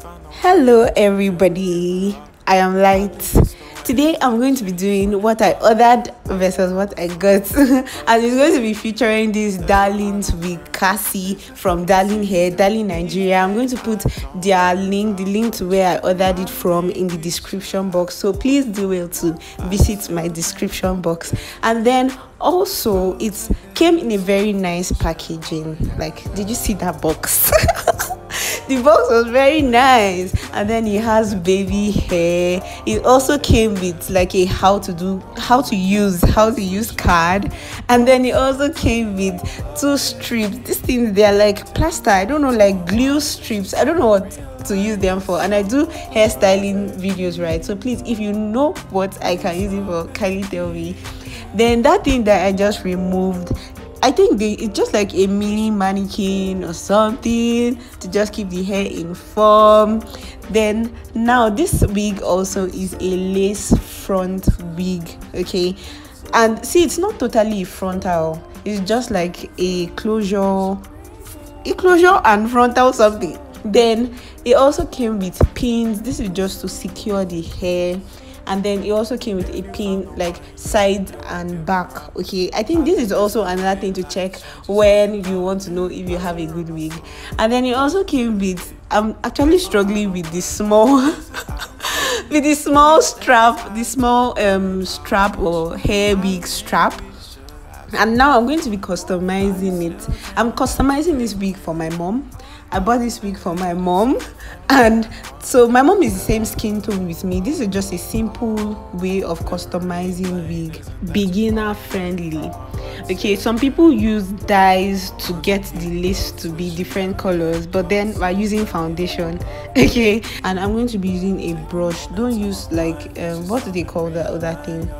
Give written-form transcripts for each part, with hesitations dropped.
Hello everybody, I am Light. Today I'm going to be doing what I ordered versus what I got and it's going to be featuring this darling's Wig Cassie from Darling Hair, Darling Nigeria. I'm going to put their link, the link to where I ordered it from, in the description box, so please do well to visit my description box. And then also it came in a very nice packaging. Like, did you see that box? The box was very nice, and then it has baby hair. It also came with like a how to use card, and then it also came with 2 strips. These things, they are like plaster, I don't know, like glue strips. I don't know what to use them for, and I do hairstyling videos, right? So please, if you know what I can use it for, kindly tell me. Then that thing that I just removed, I think it's just like a mini mannequin or something to just keep the hair in form. Then now this wig also is a lace front wig, okay? And see, it's not totally frontal, it's just like a closure and frontal something. Then it also came with pins. This is just to secure the hair. And then it also came with a pin like side and back, okay? I think this is also another thing to check when you want to know if you have a good wig. And then it also came with, I'm actually struggling with the small with the small strap, the small strap or hair wig strap. And now I'm going to be customizing it. I'm customizing this wig for my mom. I bought this wig for my mom, and so my mom is the same skin tone with me. This is just a simple way of customizing wig, beginner friendly. Okay, some people use dyes to get the lace to be different colors, but then we're using foundation, okay? And I'm going to be using a brush. Don't use like what do they call that other thing?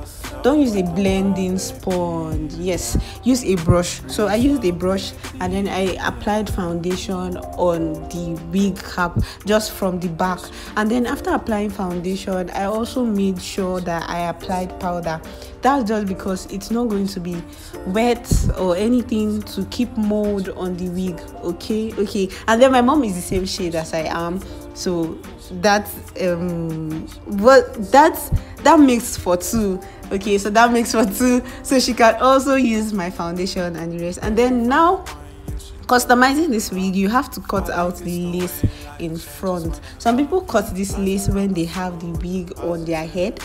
Don't use a blending sponge. Yes, use a brush. So I used a brush, and then I applied foundation on the wig cap just from the back. And then after applying foundation, I also made sure that I applied powder. That's just because it's not going to be wet or anything to keep mold on the wig, okay? And then my mom is the same shade as I am, so that makes for 2. Okay, so that makes for 2, so she can also use my foundation and the rest. And then now, customizing this wig, you have to cut out the lace in front. Some people cut this lace when they have the wig on their head,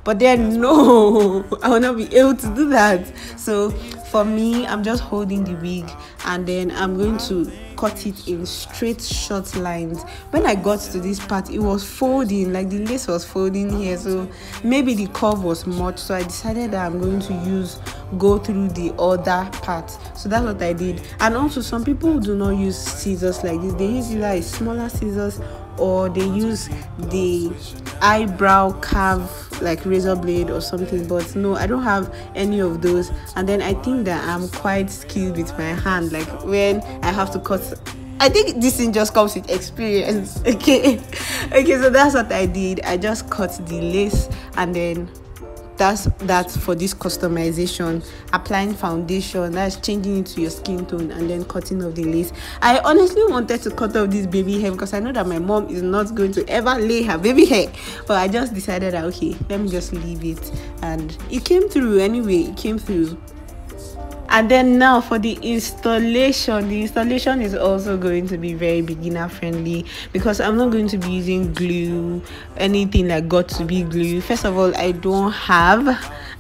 but then no, I will not be able to do that. So for me, I'm just holding the wig, and then I'm going to cut it in straight short lines. When I got to this part, it was folding, like the lace was folding here, so maybe the curve was much, so I decided that I'm going to go through the other part. So that's what I did. And also, some people do not use scissors like this. They use either a smaller scissors, or they use the eyebrow carve like razor blade or something, but no, I don't have any of those. And then I think that I'm quite skilled with my hand, like when I have to cut. I think this thing just comes with experience. Okay, so that's what I did. I just cut the lace, and then that's for this customization. Applying foundation, that's changing it to your skin tone, and then cutting off the lace. I honestly wanted to cut off this baby hair because I know that my mom is not going to ever lay her baby hair, but I just decided that okay, let me just leave it, and it came through anyway. It came through. And then now for the installation is also going to be very beginner friendly, because I'm not going to be using glue, anything like got to be glue. First of all, I don't have,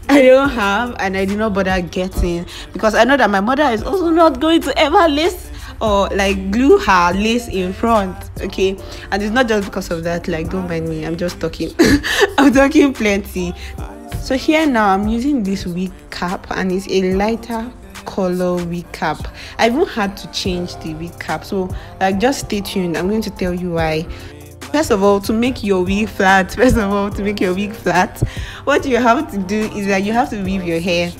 and I did not bother getting, because I know that my mother is also not going to ever lace or like glue her lace in front, okay? And it's not just because of that, like, don't mind me, I'm just talking. I'm talking plenty. So here now I'm using this wig cap, and it's a lighter color wig cap. I even had to change the wig cap, so like just stay tuned. I'm going to tell you why. First of all, to make your wig flat, what you have to do is that you have to weave your hair.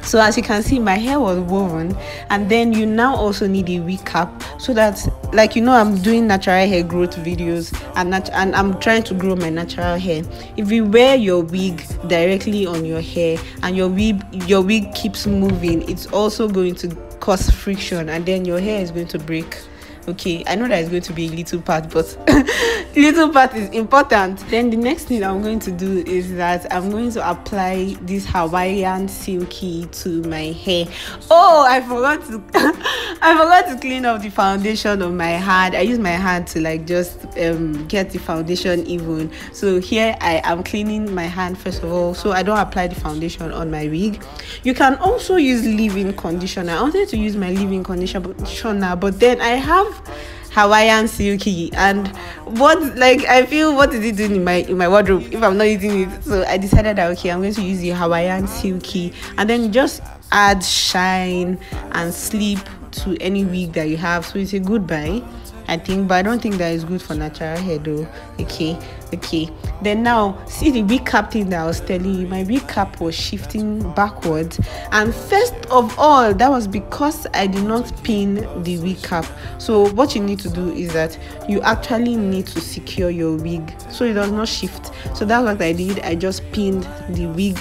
So as you can see, my hair was woven, and then you now also need a wig cap, so that, like, you know, I'm doing natural hair growth videos, and I'm trying to grow my natural hair. If you wear your wig directly on your hair and your wig keeps moving, it's also going to cause friction, and then your hair is going to break. Okay, I know that it's going to be a little part, but little part is important. Then the next thing I'm going to do is that I'm going to apply this Hawaiian silky to my hair. Oh, I forgot to I forgot to clean up the foundation of my hand. I use my hand to like just get the foundation even. So here I am cleaning my hand first of all, so I don't apply the foundation on my wig. You can also use leave-in conditioner. I wanted to use my leave-in conditioner, but then I have Hawaiian silky, and I feel, what is it doing in my wardrobe if I'm not using it? So I decided that okay, I'm going to use the Hawaiian silky, and then just add shine and sleep to any wig that you have. So it's a good buy, I think, but I don't think that is good for natural hair though. Okay. Then now, see the wig cap thing that I was telling you. My wig cap was shifting backwards, and first of all, that was because I did not pin the wig cap. So what you need to do is that you actually need to secure your wig so it does not shift. So that's what I did. I just pinned the wig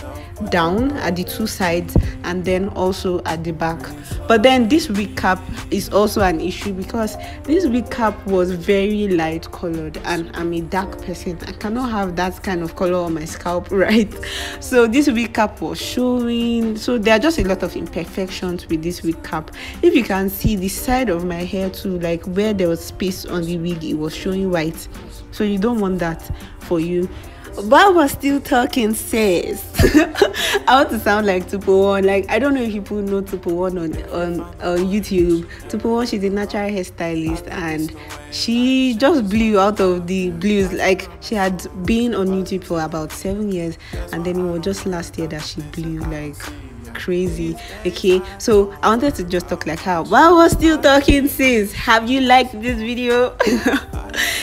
down at the two sides and then also at the back. But then this wig cap is also an issue because this wig cap was very light colored, and I'm a dark person. I cannot have that kind of color on my scalp, right? So this wig cap was showing. So there are just a lot of imperfections with this wig cap. If you can see the side of my hair too, like where there was space on the wig, it was showing white. So you don't want that for you. But we're still talking, sis. I want to sound like Tupo1. Like, I don't know if people know Tupo1 on YouTube. Tupo1, she's a natural hairstylist, and she just blew out of the blues. Like, she had been on YouTube for about 7 years, and then it was just last year that she blew like crazy. Okay, so I wanted to just talk like her. While we're still talking, sis, have you liked this video?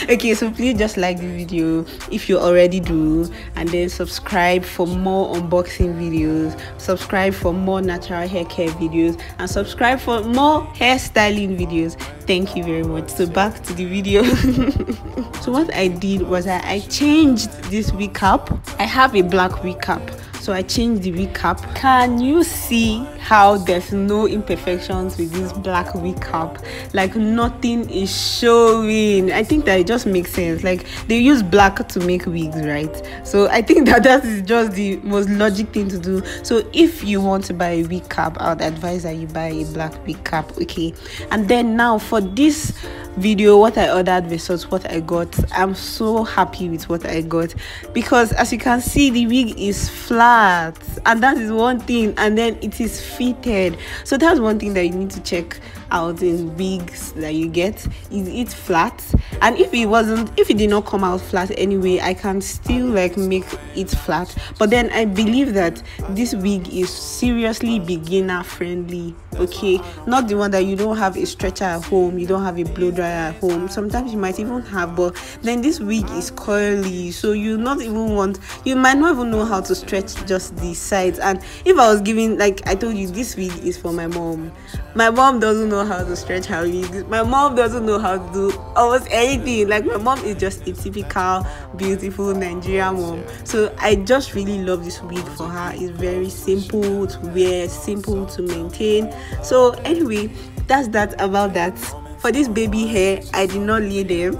Okay, so please just like the video if you already do, and then subscribe for more unboxing videos, subscribe for more natural hair care videos, and subscribe for more hairstyling videos. Thank you very much. So back to the video. So what I did was I changed this wig cap. I have a black wig cap, so I changed the wig cap. Can you see how there's no imperfections with this black wig cap? Like, nothing is showing. I think that it just makes sense. Like, they use black to make wigs, right? So I think that is just the most logic thing to do. So if you want to buy a wig cap, I would advise that you buy a black wig cap. Okay, and then now for this video, what I ordered versus what I got, I'm so happy with what I got, because as you can see, the wig is flat, and that is one thing, and then it is fitted. So that's one thing that you need to check out in wigs that you get. Is it flat? And if it did not come out flat anyway, I can still like make it flat. But then I believe that this wig is seriously beginner friendly. Okay, not the one that you don't have a stretcher at home, you don't have a blow dryer at home. Sometimes you might even have, but then this wig is curly, so you might not even know how to stretch just the sides. And if I was giving, like I told you, this wig is for my mom. My mom doesn't know how to stretch her wig. My mom doesn't know how to do almost anything. Like, my mom is just a typical beautiful Nigerian mom. So I just really love this wig for her. It's very simple to wear, simple to maintain. So anyway, that's that about that. For this baby hair, I did not lay them.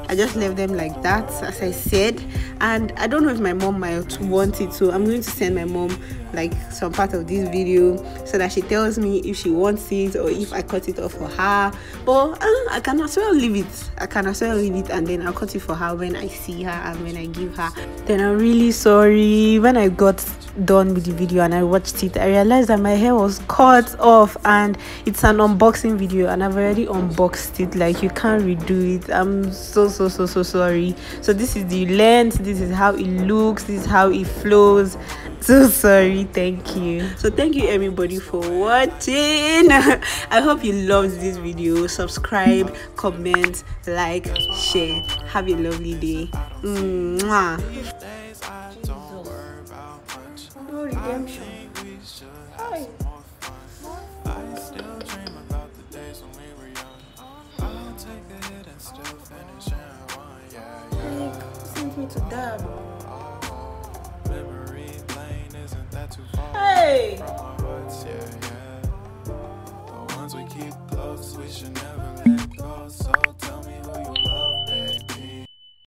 I just left them like that, as I said. And I don't know if my mom might want it, so I'm going to send my mom like some part of this video so that she tells me if she wants it or if I cut it off for her. But I can as well leave it. And then I'll cut it for her when I see her and when I give her. Then I'm really sorry. When I got done with the video and I watched it, I realized that my hair was cut off, and it's an unboxing video and I've already unboxed it. Like, you can't redo it. I'm so sorry. So this is the length, this is how it looks, this is how it flows. So sorry. Thank you. So thank you everybody for watching. I hope you loved this video. Subscribe, comment, like, share. Have a lovely day. Mwah. No redemption. Hi. Send me to dab.